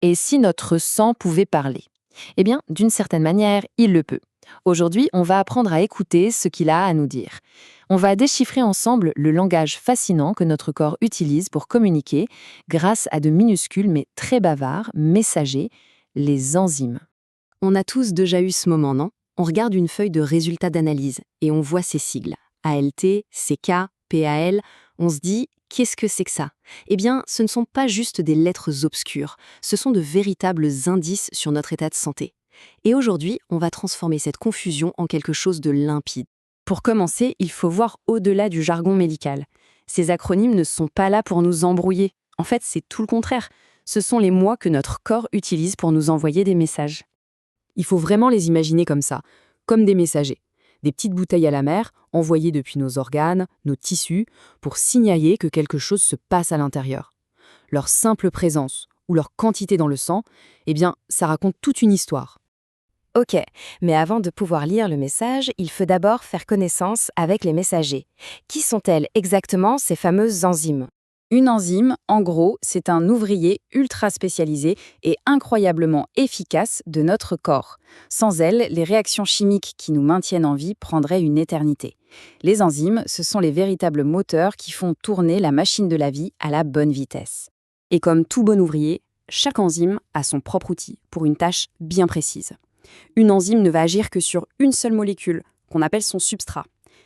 Et si notre sang pouvait parler? Eh bien, d'une certaine manière, il le peut. Aujourd'hui, on va apprendre à écouter ce qu'il a à nous dire. On va déchiffrer ensemble le langage fascinant que notre corps utilise pour communiquer grâce à de minuscules mais très bavards messagers, les enzymes. On a tous déjà eu ce moment, non? On regarde une feuille de résultats d'analyse et on voit ces sigles. ALT, CK, PAL. On se dit, qu'est-ce que c'est que ça? Eh bien, ce ne sont pas juste des lettres obscures, ce sont de véritables indices sur notre état de santé. Et aujourd'hui, on va transformer cette confusion en quelque chose de limpide. Pour commencer, il faut voir au-delà du jargon médical. Ces acronymes ne sont pas là pour nous embrouiller. En fait, c'est tout le contraire. Ce sont les mots que notre corps utilise pour nous envoyer des messages. Il faut vraiment les imaginer comme ça, comme des messagers. Des petites bouteilles à la mer, envoyées depuis nos organes, nos tissus, pour signaler que quelque chose se passe à l'intérieur. Leur simple présence ou leur quantité dans le sang, eh bien, ça raconte toute une histoire. Ok, mais avant de pouvoir lire le message, il faut d'abord faire connaissance avec les messagers. Qui sont-elles exactement, ces fameuses enzymes? Une enzyme, en gros, c'est un ouvrier ultra spécialisé et incroyablement efficace de notre corps. Sans elle, les réactions chimiques qui nous maintiennent en vie prendraient une éternité. Les enzymes, ce sont les véritables moteurs qui font tourner la machine de la vie à la bonne vitesse. Et comme tout bon ouvrier, chaque enzyme a son propre outil pour une tâche bien précise. Une enzyme ne va agir que sur une seule molécule, qu'on appelle son substrat.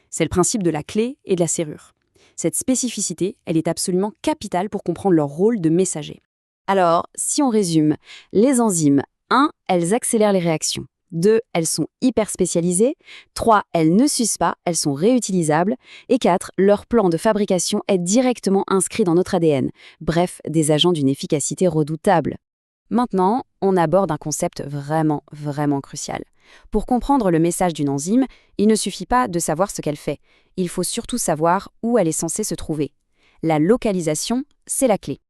C'est le principe de la clé et de la serrure. Cette spécificité, elle est absolument capitale pour comprendre leur rôle de messager. Alors, si on résume, les enzymes, 1, elles accélèrent les réactions. 2, elles sont hyper spécialisées. 3, elles ne s'usent pas, elles sont réutilisables. Et 4, leur plan de fabrication est directement inscrit dans notre ADN. Bref, des agents d'une efficacité redoutable. Maintenant, on aborde un concept vraiment crucial. Pour comprendre le message d'une enzyme, il ne suffit pas de savoir ce qu'elle fait. Il faut surtout savoir où elle est censée se trouver. La localisation, c'est la clé.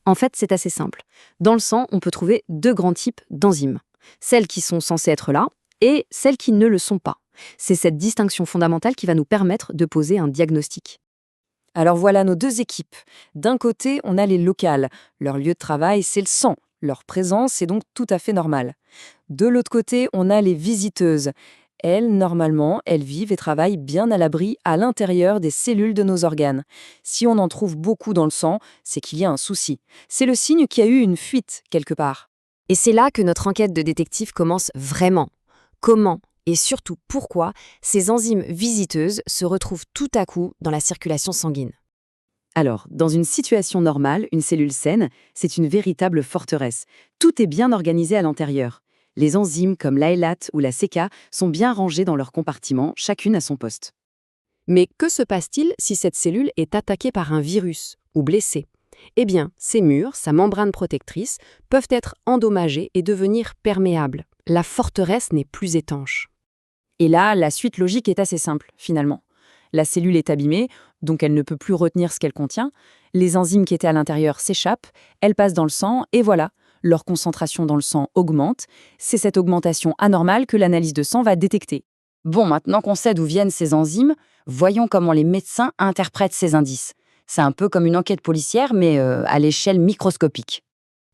En fait, c'est assez simple. Dans le sang, on peut trouver deux grands types d'enzymes. Celles qui sont censées être là et celles qui ne le sont pas. C'est cette distinction fondamentale qui va nous permettre de poser un diagnostic. Alors voilà nos deux équipes. D'un côté, on a les locales. Leur lieu de travail, c'est le sang. Leur présence est donc tout à fait normale. De l'autre côté, on a les visiteuses. Elles, normalement, elles vivent et travaillent bien à l'abri à l'intérieur des cellules de nos organes. Si on en trouve beaucoup dans le sang, c'est qu'il y a un souci. C'est le signe qu'il y a eu une fuite quelque part. Et c'est là que notre enquête de détective commence vraiment. Comment et surtout pourquoi ces enzymes visiteuses se retrouvent tout à coup dans la circulation sanguine? Alors, dans une situation normale, une cellule saine, c'est une véritable forteresse. Tout est bien organisé à l'intérieur. Les enzymes comme l'ALAT ou la CK sont bien rangées dans leurs compartiments, chacune à son poste. Mais que se passe-t-il si cette cellule est attaquée par un virus ou blessée? Eh bien, ses murs, sa membrane protectrice, peuvent être endommagés et devenir perméables. La forteresse n'est plus étanche. Et là, la suite logique est assez simple, finalement. La cellule est abîmée, donc elle ne peut plus retenir ce qu'elle contient. Les enzymes qui étaient à l'intérieur s'échappent, elles passent dans le sang, et voilà, leur concentration dans le sang augmente. C'est cette augmentation anormale que l'analyse de sang va détecter. Bon, maintenant qu'on sait d'où viennent ces enzymes, voyons comment les médecins interprètent ces indices. C'est un peu comme une enquête policière, mais à l'échelle microscopique.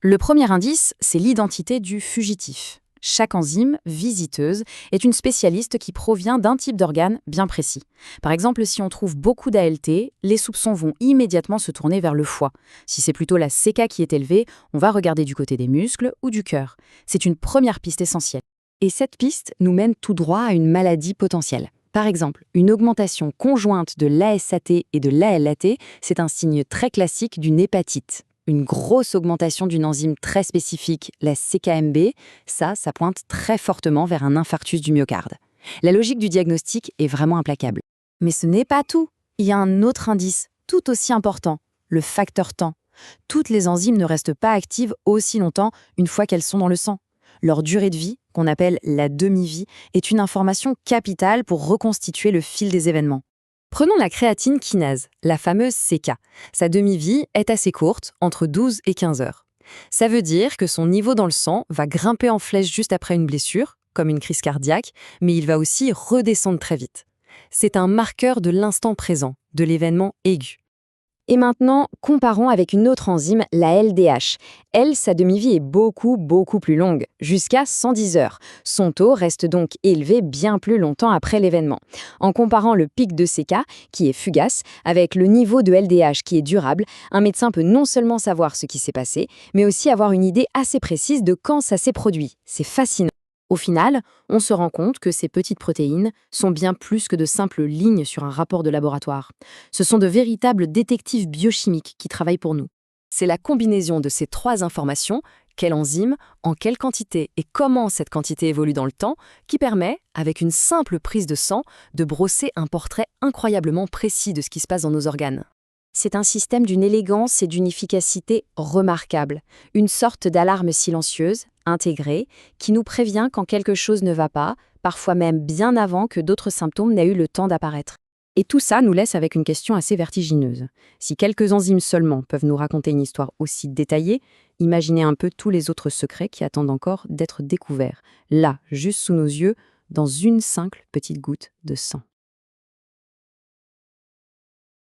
Le premier indice, c'est l'identité du fugitif. Chaque enzyme, visiteuse, est une spécialiste qui provient d'un type d'organe bien précis. Par exemple, si on trouve beaucoup d'ALT, les soupçons vont immédiatement se tourner vers le foie. Si c'est plutôt la CK qui est élevée, on va regarder du côté des muscles ou du cœur. C'est une première piste essentielle. Et cette piste nous mène tout droit à une maladie potentielle. Par exemple, une augmentation conjointe de l'ASAT et de l'ALAT, c'est un signe très classique d'une hépatite. Une grosse augmentation d'une enzyme très spécifique, la CKMB, ça pointe très fortement vers un infarctus du myocarde. La logique du diagnostic est vraiment implacable. Mais ce n'est pas tout. Il y a un autre indice, tout aussi important, le facteur temps. Toutes les enzymes ne restent pas actives aussi longtemps une fois qu'elles sont dans le sang. Leur durée de vie, qu'on appelle la demi-vie, est une information capitale pour reconstituer le fil des événements. Prenons la créatine kinase, la fameuse CK. Sa demi-vie est assez courte, entre 12 et 15 heures. Ça veut dire que son niveau dans le sang va grimper en flèche juste après une blessure, comme une crise cardiaque, mais il va aussi redescendre très vite. C'est un marqueur de l'instant présent, de l'événement aigu. Et maintenant, comparons avec une autre enzyme, la LDH. Elle, sa demi-vie est beaucoup plus longue, jusqu'à 110 heures. Son taux reste donc élevé bien plus longtemps après l'événement. En comparant le pic de CK, qui est fugace, avec le niveau de LDH qui est durable, un médecin peut non seulement savoir ce qui s'est passé, mais aussi avoir une idée assez précise de quand ça s'est produit. C'est fascinant. Au final, on se rend compte que ces petites protéines sont bien plus que de simples lignes sur un rapport de laboratoire. Ce sont de véritables détectives biochimiques qui travaillent pour nous. C'est la combinaison de ces 3 informations, quelle enzyme, en quelle quantité et comment cette quantité évolue dans le temps, qui permet, avec une simple prise de sang, de brosser un portrait incroyablement précis de ce qui se passe dans nos organes. C'est un système d'une élégance et d'une efficacité remarquables, une sorte d'alarme silencieuse, intégrée, qui nous prévient quand quelque chose ne va pas, parfois même bien avant que d'autres symptômes n'aient eu le temps d'apparaître. Et tout ça nous laisse avec une question assez vertigineuse. Si quelques enzymes seulement peuvent nous raconter une histoire aussi détaillée, imaginez un peu tous les autres secrets qui attendent encore d'être découverts, là, juste sous nos yeux, dans une simple petite goutte de sang.